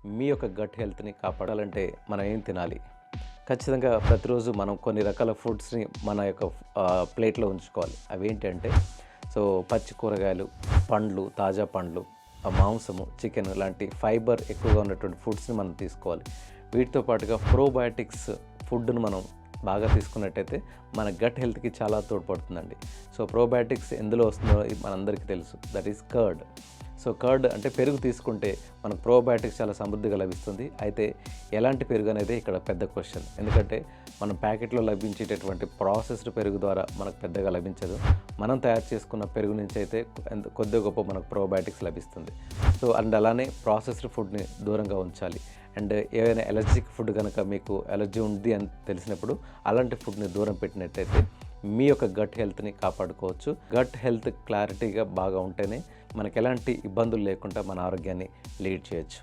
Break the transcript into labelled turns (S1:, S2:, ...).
S1: మీ యొక్క గట్ హెల్త్‌ని కాపాడాలంటే మనం ఏం తినాలి? ఖచ్చితంగా ప్రతిరోజు మనం కొన్ని రకాల ఫుడ్స్‌ని మన యొక్క ప్లేట్‌లో ఉంచుకోవాలి. అవేంటంటే పచ్చి కూరగాయలు, పండ్లు, తాజా పండ్లు, మాంసము, చికెన్ లాంటి ఫైబర్ ఎక్కువగా ఉన్నటువంటి ఫుడ్స్‌ని మనం తీసుకోవాలి. వీటితో పాటుగా ప్రోబయోటిక్స్ ఫుడ్‌ను మనం బాగా తీసుకున్నట్టయితే మన గట్ హెల్త్‌కి చాలా తోడ్పడుతుందండి. ప్రోబయోటిక్స్ ఎందులో వస్తుందో మనందరికీ తెలుసు. That is curd. కర్డ్ అంటే పెరుగు తీసుకుంటే మనకు ప్రోబయోటిక్స్ చాలా సమృద్ధిగా లభిస్తుంది. అయితే ఎలాంటి పెరుగు అనేది ఇక్కడ పెద్ద క్వశ్చన్. ఎందుకంటే మనం ప్యాకెట్లో లభించేటటువంటి ప్రాసెస్డ్ పెరుగు ద్వారా మనకు పెద్దగా లభించదు. మనం తయారు చేసుకున్న పెరుగు నుంచి అయితే కొద్ది గొప్ప మనకు ప్రోబయోటిక్స్ లభిస్తుంది. అండ్ అలానే ప్రాసెస్డ్ ఫుడ్ని దూరంగా ఉంచాలి. అండ్ ఏవైనా ఎలర్జిక్ ఫుడ్ కనుక మీకు ఎలర్జీ ఉంది అని తెలిసినప్పుడు అలాంటి ఫుడ్ని దూరం పెట్టినట్టయితే మీ యొక్క గట్ హెల్త్ని కాపాడుకోవచ్చు. గట్ హెల్త్ క్లారిటీగా బాగా ఉంటేనే మనకు ఎలాంటి ఇబ్బందులు లేకుండా మన ఆరోగ్యాన్ని లీడ్ చేయొచ్చు.